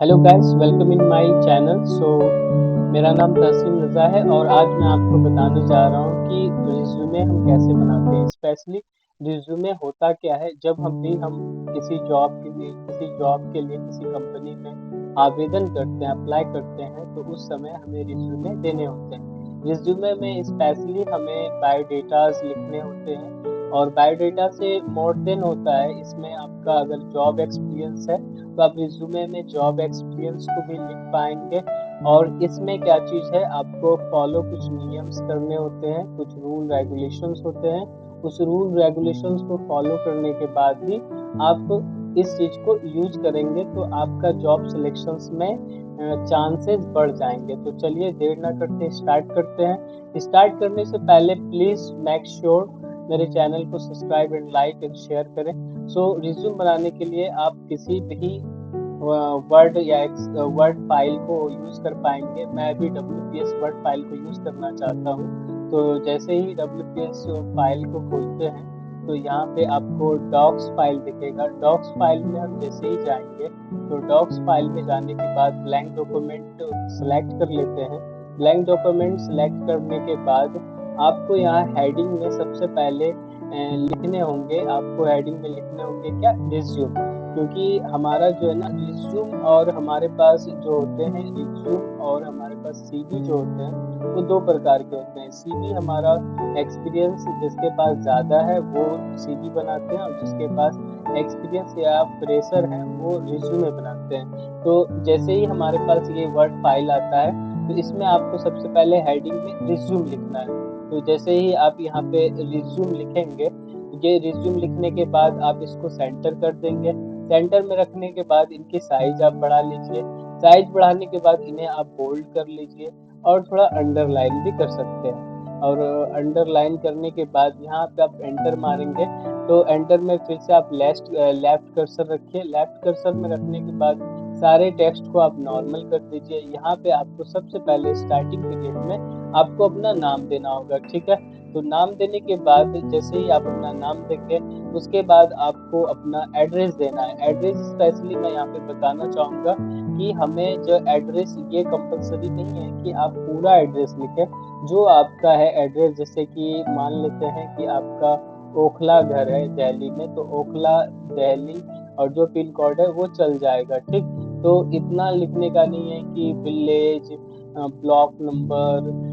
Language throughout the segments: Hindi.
Hello guys, welcome in my channel. मेरा नाम तहसीन रज़ा है और आज मैं आपको बताने जा रहा हूँ कि रिज्यूमे हम कैसे बनाते हैं। स्पेशली रिज्यूमे होता क्या है, जब हम किसी कंपनी में आवेदन करते हैं, अप्लाई करते हैं, तो उस समय हमें रिज्यूमे देने होते हैं। रिज्यूमे में स्पेशली हमें बायोडेटाज लिखने होते हैं और बायोडेटा से मोर देन होता है। इसमें आपका अगर जॉब एक्सपीरियंस है तो आप रिज्यूमे में जॉब एक्सपीरियंस को भी लिख पाएंगे। और इसमें क्या चीज़ है, आपको फॉलो कुछ नियम्स करने होते हैं, कुछ रूल रेगुलेशंस होते हैं। उस रूल रेगुलेशंस को फॉलो करने के बाद ही आप इस चीज़ को यूज करेंगे तो आपका जॉब सिलेक्शंस में चांसेस बढ़ जाएंगे। तो चलिए देर ना करते स्टार्ट करते हैं। स्टार्ट करने से पहले प्लीज़ मेक श्योर मेरे चैनल को subscribe and like and share करें। रिज्यूम बनाने के लिए आप किसी भी वर्ड फाइल को यूज कर पाएंगे। मैं अभी WPS वर्ड फाइल को यूज करना चाहता हूँ। तो जैसे ही WPS फाइल को खोलते हैं तो यहाँ पे आपको डॉक्स फाइल दिखेगा। डॉक्स फाइल में हम जैसे ही जाएंगे तो डॉक्स फाइल में जाने के बाद ब्लैंक डॉक्यूमेंट सेलेक्ट कर लेते हैं। ब्लैंक डॉक्यूमेंट सेलेक्ट करने के बाद आपको यहाँ हेडिंग में सबसे पहले लिखने होंगे। आपको हेडिंग में लिखने होंगे क्या, रिज्यूम। क्योंकि हमारा जो है ना रिज्यूम और हमारे पास जो होते हैं, रिज्यूम और हमारे पास सीवी जो होते हैं वो दो प्रकार के होते हैं। सीवी हमारा एक्सपीरियंस जिसके पास ज़्यादा है वो सीवी बनाते हैं, और जिसके पास एक्सपीरियंस या फ्रेशर है वो रिज्यूमे बनाते हैं। तो जैसे ही हमारे पास ये वर्ड फाइल आता है तो इसमें आपको सबसे पहले हेडिंग में रिज्यूम लिखना है। तो जैसे ही आप यहाँ पे रिज्यूम लिखेंगे, ये रिज्यूम लिखने के बाद आप इसको सेंटर कर देंगे। सेंटर में रखने के बाद इनकी साइज आप बढ़ा लीजिए। साइज बढ़ाने के बाद इन्हें आप बोल्ड कर लीजिए और थोड़ा अंडरलाइन भी कर सकते हैं। और अंडरलाइन करने के बाद यहाँ पे आप एंटर मारेंगे तो एंटर में फिर से आप लेफ्ट कर्सर रखिए। लेफ्ट कर्सर में रखने के बाद सारे टेक्स्ट को आप नॉर्मल कर दीजिए। यहाँ पे आपको सबसे पहले स्टार्टिंग पीरियड में आपको अपना नाम देना होगा, ठीक है। तो नाम देने के बाद जैसे ही आप अपना नाम देंगे उसके बाद आपको अपना एड्रेस देना है। एड्रेस स्पेशली मैं यहाँ पे बताना चाहूँगा कि हमें जो एड्रेस, ये कंपलसरी नहीं है कि आप पूरा एड्रेस लिखें। जो आपका है एड्रेस, जैसे कि मान लेते हैं कि आपका ओखला घर है दिल्ली में, तो ओखला दिल्ली और जो पिन कोड है वो चल जाएगा, ठीक। तो इतना लिखने का नहीं है कि विलेज, ब्लॉक नंबर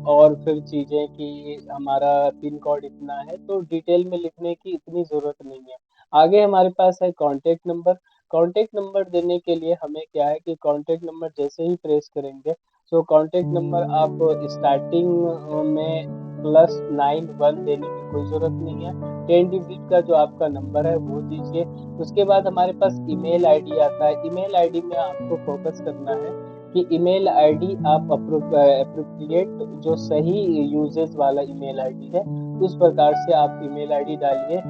और फिर चीज़ें कि हमारा पिन कोड इतना है, तो डिटेल में लिखने की इतनी ज़रूरत नहीं है। आगे हमारे पास है कॉन्टैक्ट नंबर। कॉन्टैक्ट नंबर देने के लिए हमें क्या है कि कॉन्टैक्ट नंबर जैसे ही प्रेस करेंगे तो कॉन्टैक्ट नंबर आप स्टार्टिंग में +91 देने की कोई ज़रूरत नहीं है। 10 डिजिट का जो आपका नंबर है वो दीजिए। उसके बाद हमारे पास ईमेल आईडी आता है। ईमेल आईडी में आपको फोकस करना है कि ईमेल आईडी आप अप्रोप्रिएट, जो सही यूजेस वाला ईमेल आईडी है उस प्रकार से आप ईमेल आईडी डालिए।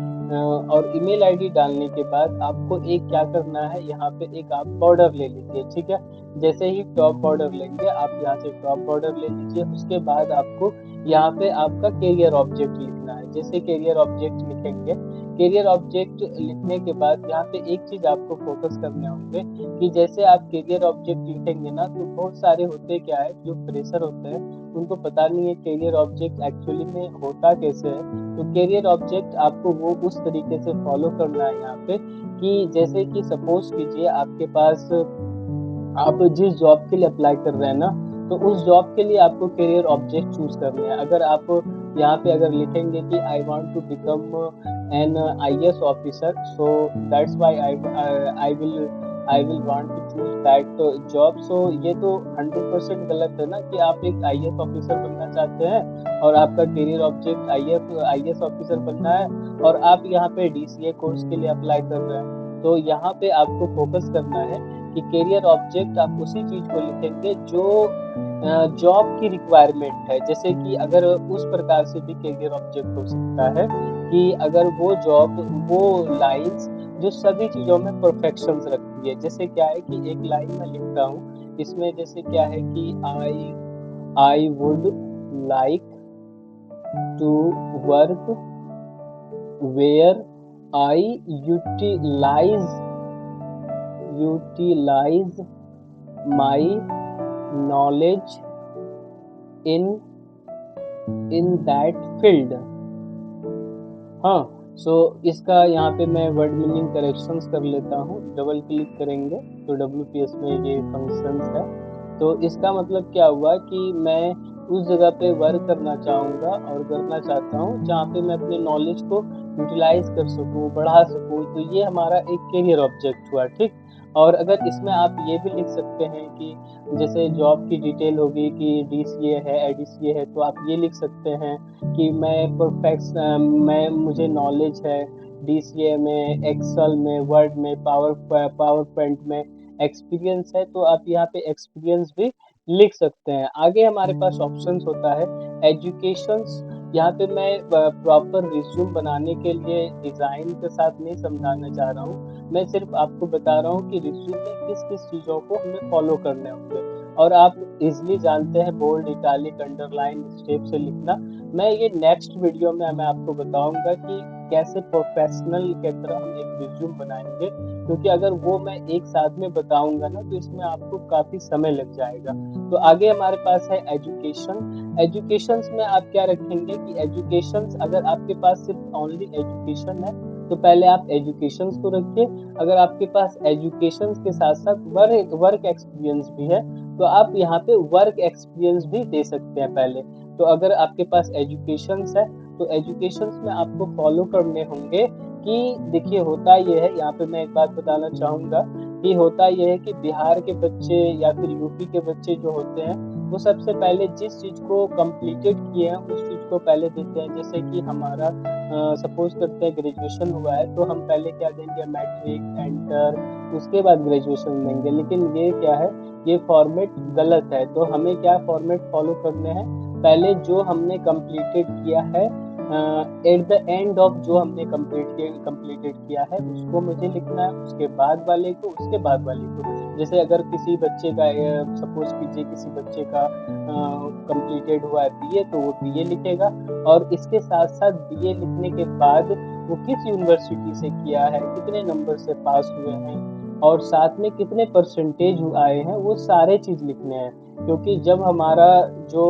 और ईमेल आईडी डालने के बाद आपको एक क्या करना है, यहाँ पे एक आप बॉर्डर ले लीजिए, ठीक है। जैसे ही टॉप बॉर्डर लेंगे आप यहाँ से टॉप बॉर्डर ले लीजिए। उसके बाद आपको यहाँ पे आपका कैरियर ऑब्जेक्ट लिखना है। जैसे कैरियर ऑब्जेक्ट लिखेंगे, कैरियर ऑब्जेक्ट लिखने के बाद यहाँ पे एक चीज आपको फोकस करने होंगे कि जैसे आप कैरियर ऑब्जेक्ट लिखेंगे ना, तो बहुत सारे होते क्या है, जो फ्रेशर होते हैं उनको पता नहीं है कैरियर ऑब्जेक्ट एक्चुअली में होता कैसे है। तो कैरियर ऑब्जेक्ट आपको वो उस तरीके से फॉलो करना है यहाँ पे कि जैसे कि सपोज कीजिए आपके पास, आप जिस जॉब के लिए अप्लाई कर रहे हैं ना, तो उस जॉब के लिए आपको करियर ऑब्जेक्ट चूज करने हैं। अगर आप यहाँ पे अगर लिखेंगे कि I want to become an IAS officer, so that's why I will want to choose that job. So ये तो 100% गलत है ना कि आप एक IAS ऑफिसर बनना चाहते हैं और आपका करियर ऑब्जेक्ट IAS ऑफिसर बनना है, और आप यहाँ पे DCA कोर्स के लिए अप्लाई कर रहे हैं। तो यहाँ पे आपको फोकस करना है कि कैरियर ऑब्जेक्ट आप उसी चीज को लिखेंगे जो जॉब की रिक्वायरमेंट है। जैसे कि अगर उस प्रकार से भी कैरियर ऑब्जेक्ट हो सकता है कि अगर वो जॉब, वो लाइंस जो सभी चीजों में परफेक्शंस रखती है। जैसे क्या है कि एक लाइन मैं लिखता हूँ इसमें, जैसे क्या है कि I would like to work where I utilize utilize my knowledge in that field. हाँ, सो इसका यहाँ पे मैं वर्ड मीनिंग करेक्शंस कर लेता हूँ। डबल क्लिक करेंगे तो WPS में ये फंक्शंस है। तो इसका मतलब क्या हुआ कि मैं उस जगह पे वर्क करना चाहूँगा और करना चाहता हूँ जहाँ पे मैं अपने नॉलेज को यूटिलाइज कर सकूँ, बढ़ा सकूँ। तो ये हमारा एक करियर ऑब्जेक्ट हुआ, ठीक। और अगर इसमें आप ये भी लिख सकते हैं कि जैसे जॉब की डिटेल होगी कि DCA है, ADCA है, तो आप ये लिख सकते हैं कि मैं मुझे नॉलेज है DCA में, एक्सेल में, वर्ड में, पावर पॉइंट में एक्सपीरियंस है, तो आप यहाँ पे एक्सपीरियंस भी लिख सकते हैं। आगे हमारे पास ऑप्शंस होता है एजुकेशंस। यहाँ पे मैं प्रॉपर रिज्यूम बनाने के लिए डिजाइन के साथ नहीं समझाना चाह रहा हूँ, मैं सिर्फ आपको बता रहा हूँ कि रिज्यूम में किस किस चीज़ों को हमें फॉलो करने होंगे। और आप इजीली जानते हैं बोल्ड, इटालिक, अंडरलाइन स्टेप से लिखना। मैं ये नेक्स्ट वीडियो में मैं आपको बताऊंगा कि कैसे प्रोफेशनल की तरह हम एक रिज्यूम बनाएंगे, क्योंकि अगर वो मैं एक साथ में बताऊंगा ना तो इसमें आपको काफी समय लग जाएगा। तो आगे हमारे पास है एजुकेशन। एजुकेशंस में आप क्या रखेंगे कि एजुकेशंस, अगर आपके पास सिर्फ ओनली एजुकेशन है तो पहले आप एजुकेशंस को रखिए। अगर आपके पास एजुकेशंस के साथ साथ वर्क एक्सपीरियंस भी है तो आप यहाँ पे वर्क एक्सपीरियंस भी दे सकते हैं पहले। तो अगर आपके पास एजुकेशंस है तो एजुकेशंस में आपको फॉलो करने होंगे कि देखिए होता ये है, यहाँ पे मैं एक बात बताना चाहूँगा कि होता ये है कि बिहार के बच्चे या फिर यूपी के बच्चे जो होते हैं वो सबसे पहले जिस चीज़ को कंप्लीटेड किए हैं उस चीज़ को पहले देते हैं। जैसे कि हमारा सपोज करते हैं ग्रेजुएशन हुआ है तो हम पहले क्या देंगे, मैट्रिक, इंटर, उसके बाद ग्रेजुएशन देंगे। लेकिन ये क्या है, ये फॉर्मेट गलत है। तो हमें क्या फॉर्मेट फॉलो करने हैं, पहले जो हमने कंप्लीटेड किया है एट द एंड ऑफ जो हमने कंप्लीटेड किया है उसको मुझे लिखना है, उसके बाद वाले को, उसके बाद वाले को। जैसे अगर किसी बच्चे का सपोज कीजिए किसी बच्चे का कंप्लीटेड हुआ है BA तो वो BA लिखेगा, और इसके साथ साथ BA लिखने के बाद वो किस यूनिवर्सिटी से किया है, कितने नंबर से पास हुए हैं और साथ में कितने परसेंटेज आए हैं, वो सारे चीज लिखने हैं। क्योंकि जब हमारा जो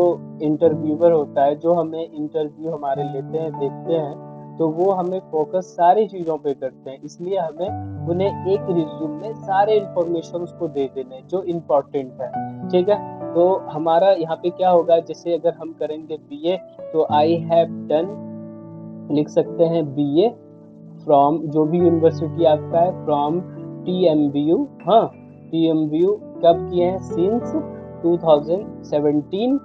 इंटरव्यूअर होता है, जो हमें इंटरव्यू हमारे लेते हैं, देखते हैं, तो वो हमें फोकस सारी चीजों पे करते हैं। इसलिए हमें उन्हें एक रिज्यूम में सारे इंफॉर्मेशन को दे देने जो इम्पोर्टेंट है, ठीक है। तो हमारा यहाँ पे क्या होगा, जैसे अगर हम करेंगे BA तो आई हैव डन लिख सकते हैं BA फ्रॉम जो भी यूनिवर्सिटी आपका है, फ्रॉम TMBU। हाँ, TMBU कब किए हैं, सिंस 2017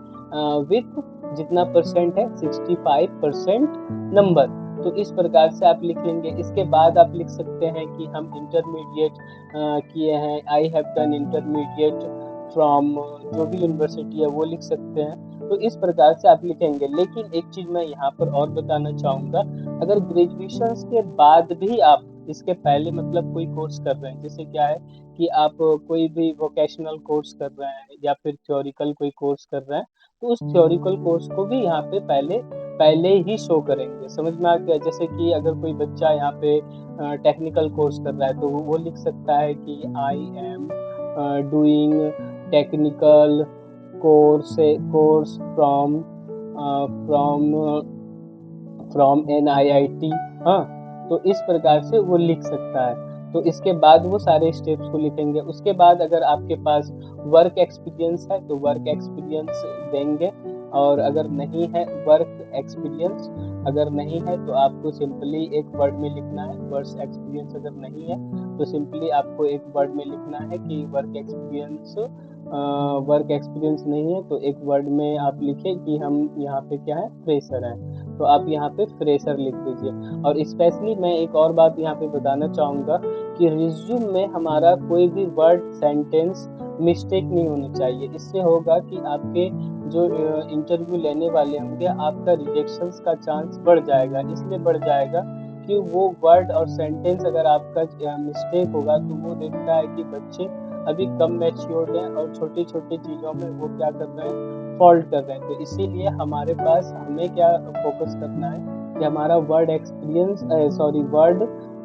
विथ जितना परसेंट है 65% नंबर। तो इस प्रकार से आप लिख लेंगे। इसके बाद आप लिख सकते हैं कि हम इंटरमीडिएट किए हैं, I have done intermediate from जो भी यूनिवर्सिटी है वो लिख सकते हैं। तो इस प्रकार से आप लिखेंगे। लेकिन एक चीज मैं यहाँ पर और बताना चाहूंगा, अगर ग्रेजुएशन के बाद भी आप इसके पहले मतलब कोई कोर्स कर रहे हैं, जैसे क्या है कि आप कोई भी वोकेशनल कोर्स कर रहे हैं या फिर थ्योरिकल कोई कोर्स कर रहे हैं, तो उस थ्योरिकल कोर्स को भी यहाँ पे पहले ही शो करेंगे। समझ में आ गया। जैसे कि अगर कोई बच्चा यहाँ पे टेक्निकल कोर्स कर रहा है तो वो लिख सकता है कि I am doing technical course from NIIT। हाँ, तो इस प्रकार से वो लिख सकता है। तो इसके बाद वो सारे स्टेप्स को लिखेंगे। उसके बाद अगर आपके पास वर्क एक्सपीरियंस है तो वर्क एक्सपीरियंस देंगे, और अगर नहीं है वर्क एक्सपीरियंस, अगर नहीं है तो आपको सिंपली एक वर्ड में लिखना है। वर्क एक्सपीरियंस अगर नहीं है तो सिंपली आपको एक वर्ड में लिखना है कि वर्क एक्सपीरियंस नहीं है तो एक वर्ड में आप लिखें कि हम यहाँ पे क्या है, फ्रेशर हैं। तो आप यहाँ पे फ्रेशर लिख दीजिए। और स्पेशली मैं एक और बात यहाँ पे बताना चाहूँगा कि रिज्यूम में हमारा कोई भी वर्ड, सेंटेंस मिस्टेक नहीं होनी चाहिए। इससे होगा कि आपके जो इंटरव्यू लेने वाले होंगे, आपका रिजेक्शन का चांस बढ़ जाएगा। इसलिए बढ़ जाएगा कि वो वर्ड और सेंटेंस अगर आपका मिस्टेक होगा तो वो देखता है कि बच्चे अभी कम मैच्योर्ड हैं और छोटी छोटी चीज़ों में वो क्या कर रहे हैं, फॉल्ट कर रहे हैं। तो इसीलिए हमारे पास हमें क्या फोकस करना है कि हमारा वर्ड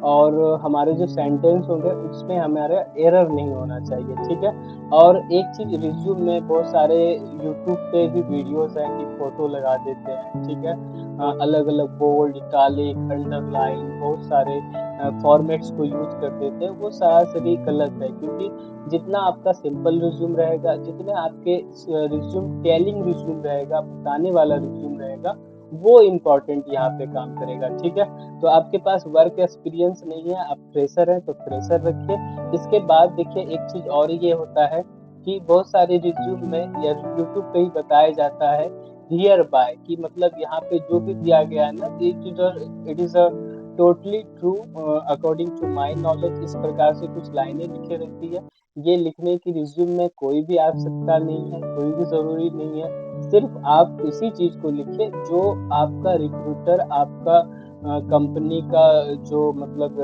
और हमारे जो सेंटेंस होंगे उसमें हमारा एरर नहीं होना चाहिए, ठीक है। और एक चीज़, रिज्यूम में बहुत सारे यूट्यूब पे भी वीडियोस हैं कि फोटो लगा देते हैं, ठीक है। अलग अलग बोल्ड, इटालिक, अंडरलाइन, बहुत सारे फॉर्मेट्स को यूज कर देते हैं। वो सरासरी गलत है, क्योंकि जितना आपका सिंपल रिज्यूम रहेगा, जितने आपके रिज्यूम टेलिंग रिज्यूम रहेगा, बताने वाला रिज्यूम रहेगा, वो इम्पोर्टेंट यहाँ पे काम करेगा, ठीक है। तो आपके पास वर्क एक्सपीरियंस नहीं है, आप फ्रेशर हैं तो फ्रेशर रखिए। इसके बाद देखिए एक चीज और ये होता है कि बहुत सारे रिज्यूम में या यूट्यूब पे ही बताया जाता है हियर बाय, कि मतलब यहाँ पे जो भी दिया गया है ना, it is a totally true according to my knowledge, इस प्रकार से कुछ लाइनें लिखी रहती है। ये लिखने की रिज्यूम में कोई भी आवश्यकता नहीं है, कोई भी जरूरी नहीं है। सिर्फ आप उसी चीज को लिखिए जो आपका रिक्रूटर, आपका कंपनी का जो मतलब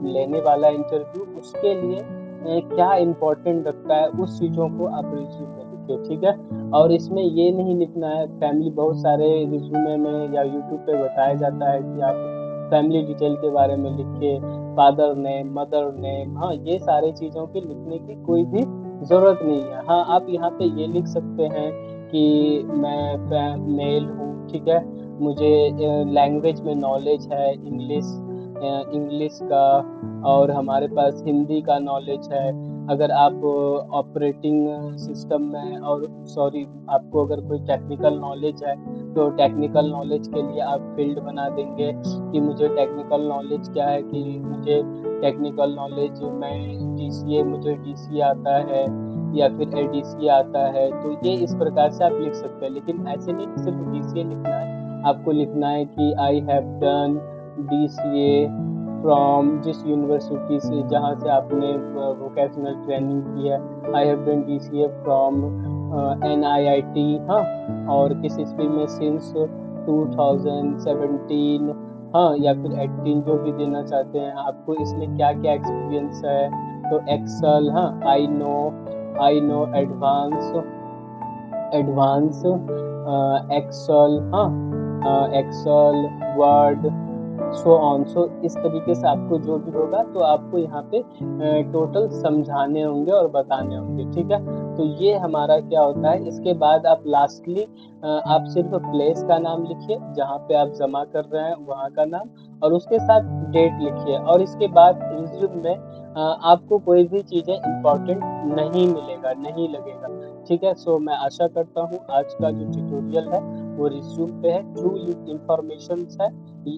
लेने वाला इंटरव्यू, उसके लिए क्या इम्पोर्टेंट रखता है, उस चीज़ों को आप रिज्यूम में लिखिए, ठीक है। और इसमें ये नहीं लिखना है फैमिली, बहुत सारे रिज्यूमे में या यूट्यूब पे बताया जाता है कि आप फैमिली डिटेल के बारे में लिखिए, फादर नेम, मदर नेम, हाँ, ये सारी चीज़ों के लिखने की कोई भी ज़रूरत नहीं है। हाँ, आप यहाँ पे ये लिख सकते हैं कि मैं मेल हूँ, ठीक है, मुझे लैंग्वेज में नॉलेज है, इंग्लिश का, और हमारे पास हिंदी का नॉलेज है। अगर आप ऑपरेटिंग सिस्टम में, और सॉरी, आपको अगर कोई टेक्निकल नॉलेज है तो टेक्निकल नॉलेज के लिए आप फील्ड बना देंगे कि मुझे टेक्निकल नॉलेज क्या है, कि मुझे टेक्निकल नॉलेज में डीसीए, मुझे डीसीए आता है या फिर एडीसी आता है। तो ये इस प्रकार से आप लिख सकते हैं, लेकिन ऐसे नहीं कि सिर्फ डीसीए लिखना है। आपको लिखना है कि I have done DCA from जिस यूनिवर्सिटी से, जहाँ से आपने वोकेशनल ट्रेनिंग की है। I have done DCA from NIIT, हाँ, और किस स्ट्रीम में, सिंस 2017, हाँ, या फिर 18, जो भी देना चाहते हैं। आपको इसमें क्या क्या एक्सपीरियंस है, तो एक्सेल, हाँ, आई नो एडवांस एक्सेल, हाँ, एक्सेल, वर्ड, सो ऑन। सो इस तरीके से आपको जो भी होगा तो आपको यहाँ पे टोटल समझाने होंगे और बताने होंगे, ठीक है। तो ये हमारा क्या होता है। इसके बाद आप लास्टली आप सिर्फ प्लेस का नाम लिखिए, जहाँ पे आप जमा कर रहे हैं वहाँ का नाम, और उसके साथ डेट लिखिए। और इसके बाद रिज्यूम में आपको कोई भी चीज़ें इम्पोर्टेंट नहीं मिलेगा, नहीं लगेगा, ठीक है। सो मैं आशा करता हूँ आज का जो ट्यूटोरियल है वो रिज्यूम पे है, ट्रू इंफॉर्मेशन है।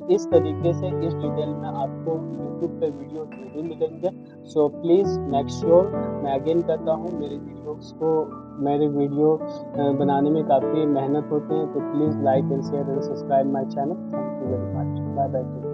इस तरीके से, इस डिटेल में आपको यूट्यूब पे वीडियो जरूर मिलेंगे। सो प्लीज़ मेक श्योर, मैं अगेन कहता हूँ, मेरे वीडियो बनाने में काफ़ी मेहनत होते हैं, तो please like and share and subscribe my channel. Thank you very much, bye bye.